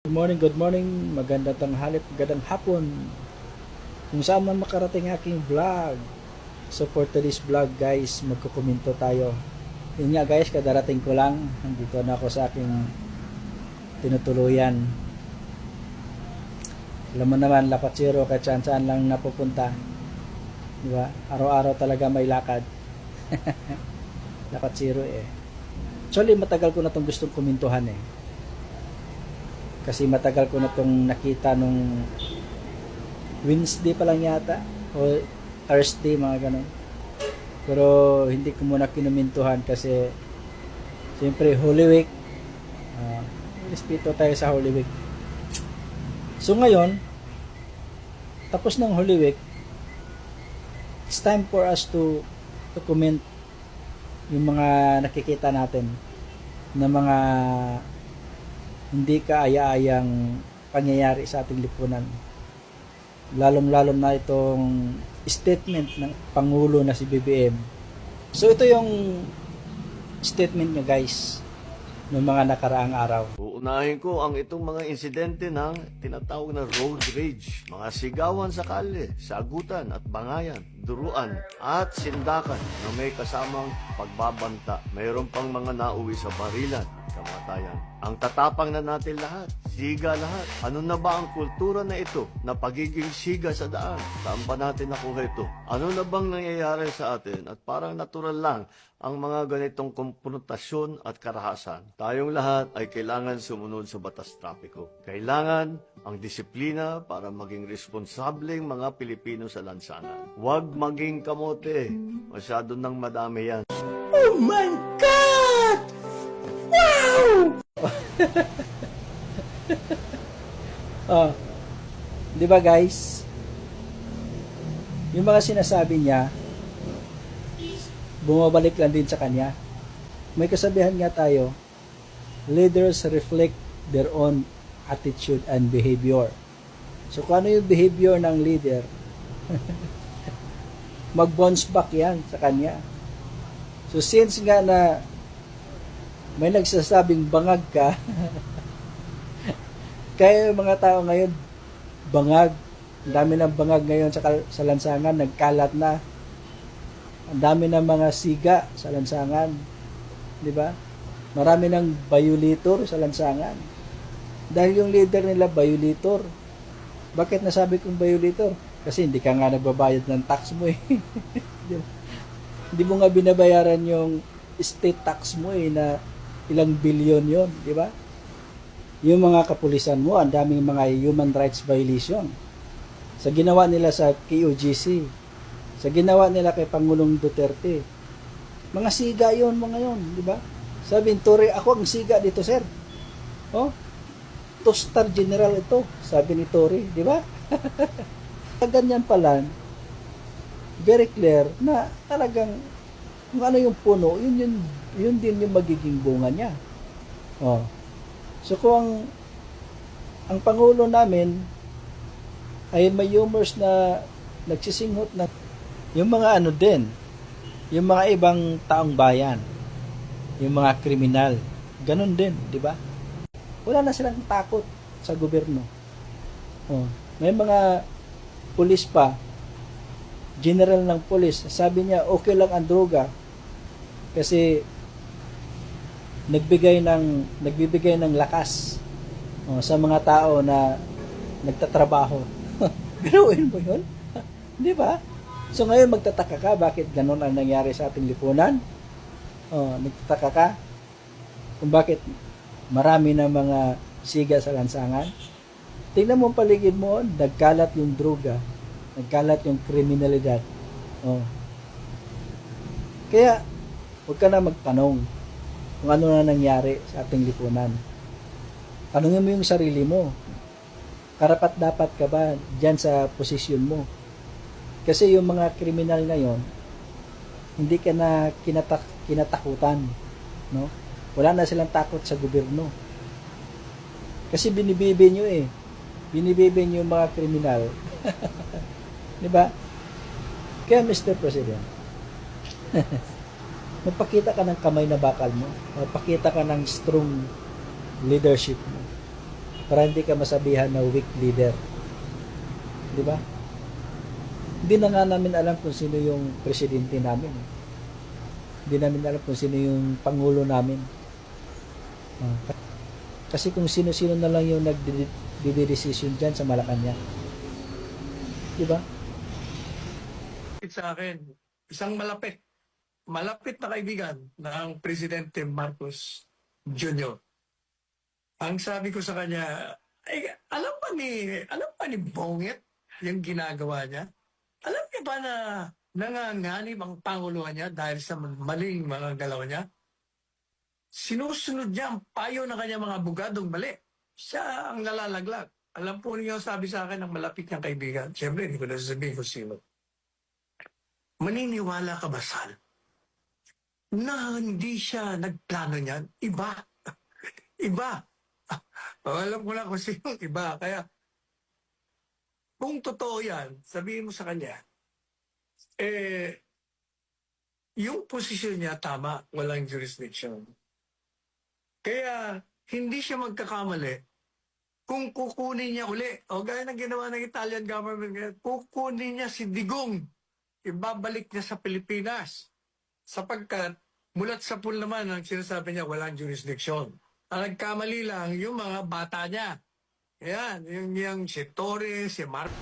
Good morning, magandang tanghali, magandang hapon. Kung saan man makarating aking vlog. So for today's vlog guys, magkukomento tayo. Yun nga guys, kadarating ko lang. Nandito na ako sa aking tinutuluyan. Alam mo naman, Lapatsiro, kahit saan lang napupunta. Diba? Araw-araw talaga may lakad. Lapatsiro eh. Actually, matagal ko na itong gustong kumintuhan eh. Kasi matagal ko na itong nakita nung Wednesday pa lang yata o Thursday, mga ganun. Pero hindi ko muna kinumintuhan kasi siyempre Holy Week, respeto tayo sa Holy Week. So ngayon, tapos ng Holy Week, it's time for us to comment yung mga nakikita natin na mga hindi kaaya-ayang pangyayari sa ating lipunan. Lalong-lalo na itong statement ng Pangulo na si BBM. So ito yung statement niya guys, ng mga nakaraang araw. Uunahin ko ang itong mga insidente ng tinatawag na road rage, mga sigawan sa kalye, sagutan at bangayan, duruan at sindakan na may kasamang pagbabanta. Mayroon pang mga nauwi sa barilan, kamatayan. Ang tatapang na natin lahat, siga lahat. Ano na ba ang kultura na ito na pagiging siga sa daan? Saan ba natin nakuha ito? Ano na bang nangyayari sa atin? At parang natural lang ang mga ganitong konfrontasyon at karahasan. Tayong lahat ay kailangan sumunod sa batas trapiko. Kailangan ang disiplina para maging responsableng mga Pilipino sa lansangan. Huwag maging kamote. Masyado nang madami yan. Oh my God! Wow! Oh, di ba guys? Yung mga sinasabi niya, bumabalik lang din sa kanya. May kasabihan nga tayo, leaders reflect their own attitude and behavior. So kung ano yung behavior ng leader, mag-bounce back yan sa kanya. So since nga na may nagsasabing bangag ka, kaya yung mga tao ngayon, bangag. Ang dami ng bangag ngayon sa lansangan, nagkalat na. Ang dami ng mga siga sa lansangan. Di ba? Marami ng violator sa lansangan. Dahil yung leader nila, violator. Bakit nasabi kong violator? Kasi hindi ka nga nagbabayad ng tax mo eh. Hindi mo nga binabayaran yung state tax mo eh, na ilang bilyon yon, di ba? Yung mga kapulisan mo, ang daming mga human rights violation. Sa ginawa nila sa KOGC, sa ginawa nila kay Pangulong Duterte. Mga siga yon, mga yon, di ba? Sabi ni Tory, ako ang siga dito, sir. Oh, two-star general ito, sabi ni Tory, di ba? Ganyan pala, very clear na talagang kung ano yung puno, yun din yung magiging bunga niya. Oh. So kung ang Pangulo namin ay may humors na nagsisinghot na yung mga ano din, yung mga ibang taong bayan, yung mga kriminal, ganun din, di ba? Wala na silang takot sa gobyerno. Oh. May mga pulis pa, general ng pulis, sabi niya okay lang ang droga kasi nagbibigay ng lakas sa mga tao na nagtatrabaho. Gawin mo yun? Di ba? So ngayon magtataka ka bakit ganun ang nangyari sa ating lipunan? Nagtataka ka kung bakit marami na mga siga sa lansangan. Tingnan mo ang paligid mo, nagkalat yung droga, nagkalat yung kriminalidad. Kaya huwag ka na magtanong kung ano na nangyari sa ating lipunan. Tanungin mo yung sarili mo. Karapat dapat ka ba dyan sa posisyon mo? Kasi yung mga kriminal ngayon, hindi ka na kinatakutan. No? Wala na silang takot sa gobyerno. Kasi binibibi nyo eh. Binibibi nyo yung mga kriminal. Diba? Kaya Mr. President, magpakita ka ng kamay na bakal mo. Magpakita ka ng strong leadership mo. para hindi ka masabihan na weak leader. Di ba? Hindi na nga namin alam kung sino yung presidente namin. Hindi namin alam kung sino yung pangulo namin. Kasi kung sino-sino na lang yung nagdidesisyon dyan sa Malacanang. Di ba? Sa akin, isang malapit na kaibigan ng Presidente Marcos Jr. Ang sabi ko sa kanya, ay, alam pa ni Bongit yung ginagawa niya? Alam niya ba na nanganganib ang panguluhan niya dahil sa maling mga galaw niya? Sinusunod niya ang payo ng kanyang mga abogadong mali. Siya ang nalalaglag. Alam po niyo, sabi sa akin ng malapit niyang kaibigan, siyempre hindi ko na sasabihin kung sino. Maniniwala ka ba, Sal, na hindi siya nagplano niyan? Iba. Iba. Alam ko na kung sino iba. Kaya, kung totoo yan, sabihin mo sa kanya, yung posisyon niya tama, walang jurisdiction. Kaya, hindi siya magkakamali kung kukunin niya uli. O gaya ng ginawa ng Italian government, kukunin niya si Digong. Ibabalik niya sa Pilipinas. Sapagkat, mulat sa pool naman ang sinasabi niya, walang jurisdiction. Ang nagkamali lang yung mga bata niya. Yan, yung si Torres, si Mark.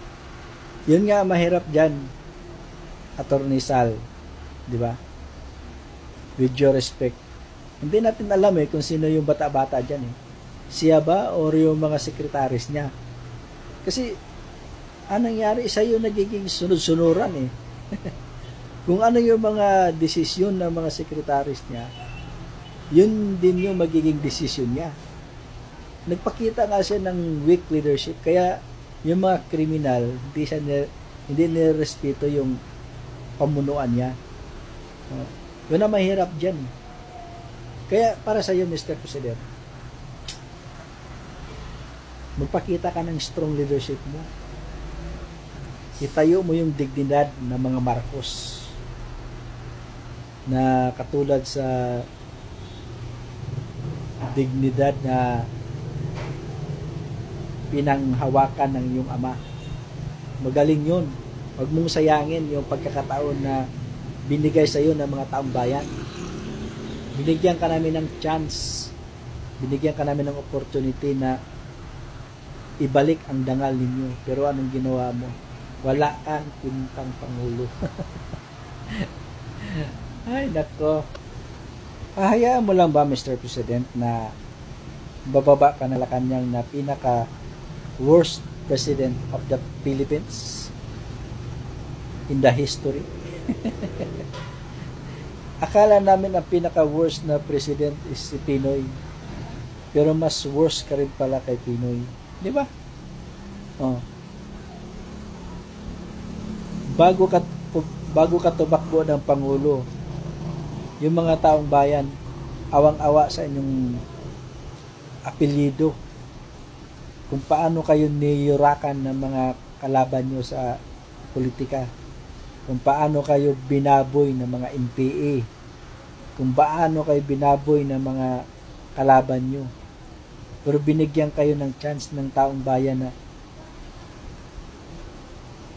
Yun nga mahirap dyan, Attorney Sal. Di ba? With your respect. Hindi natin alam kung sino yung bata-bata dyan Siya ba or yung mga sekretaris niya? Kasi, anong nangyari? Isa yung nagiging sunod-sunuran Kung ano yung mga desisyon ng mga sekretaris niya, yun din yung magiging desisyon niya. Nagpakita nga siya ng weak leadership, kaya yung mga kriminal, hindi nirespeto yung pamunuan niya. Yun ang mahirap dyan. Kaya para sa iyo, Mr. President, magpakita ka ng strong leadership mo. Itayo mo yung dignidad ng mga Marcos na katulad sa dignidad na pinanghawakan ng iyong ama. Magaling yun. Huwag mong sayangin yung pagkakataon na binigay sa iyo ng mga taong bayan. Binigyan ka namin ng chance. Binigyan ka namin ng opportunity na ibalik ang dangal ninyo. Pero anong ginawa mo? Wala kang pintang pangulo. Ay, nako. Hayaan mo lang ba, Mr. President, na bababa ka na Malacanang na pinaka worst president of the Philippines in the history? Akala namin ang pinaka worst na president is si Pinoy. Pero mas worst ka rin pala kay Pinoy. Di ba? Oh. Bago ka tumakbo ng Pangulo, yung mga taong bayan, awang-awa sa inyong apelyido. Kung paano kayo niyurakan ng mga kalaban nyo sa politika. Kung paano kayo binaboy ng mga NPA. Kung paano kayo binaboy ng mga kalaban nyo. Pero binigyan kayo ng chance ng taong bayan na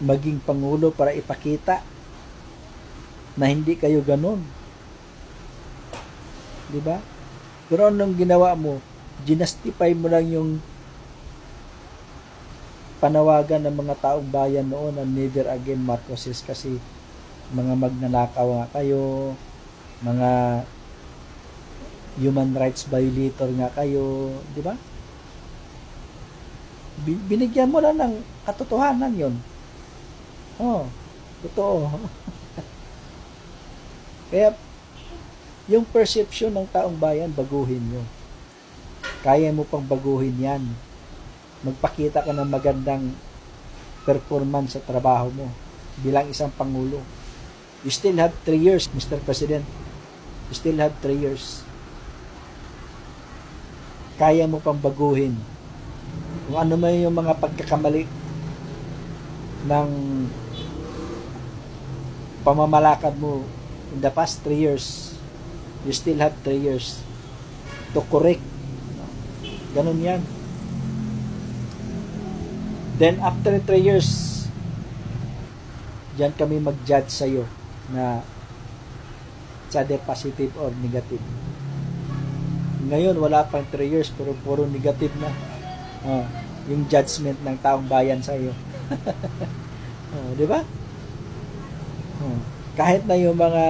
maging Pangulo para ipakita na hindi kayo ganun. Diba? Pero anong ginawa mo? Ginastify mo lang yung panawagan ng mga taong bayan noon na never again Marcoses kasi mga magnanakaw nga kayo, mga human rights violator nga kayo, di ba? Binigyan mo lang ng katotohanan yon. Oh, totoo. Kaya yung perception ng taong bayan, baguhin nyo. Kaya mo pang baguhin yan. Magpakita ka ng magandang performance sa trabaho mo bilang isang Pangulo. You still have 3 years, Mr. President. You still have 3 years. Kaya mo pang baguhin. Kung ano man yung mga pagkakamali ng pamamalakad mo in the past 3 years, you still have 3 years to correct. Ganun yan. Then after 3 years, diyan kami mag-judge sa'yo na it's either positive or negative. Ngayon, wala pang 3 years, pero puro negative na. Yung judgment ng taong bayan sa'yo. Di ba? Kahit na yung mga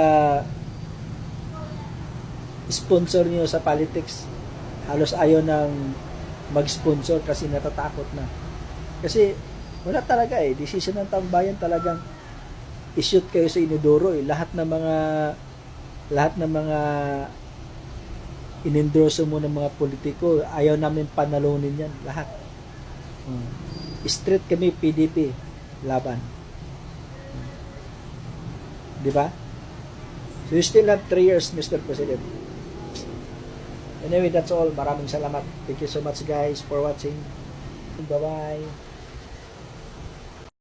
sponsor niyo sa politics, halos ayaw nang mag-sponsor kasi natatakot na. Kasi wala talaga decision ng taong bayan talagang i-shoot kayo sa inodoro Lahat ng mga inendorso mo ng mga politiko, ayaw namin panalunin yan, lahat. Straight kami, PDP, laban. Di ba? So you still have 3 years, Mr. President. Anyway, that's all. Maraming salamat. Thank you so much, guys, for watching. Bye-bye.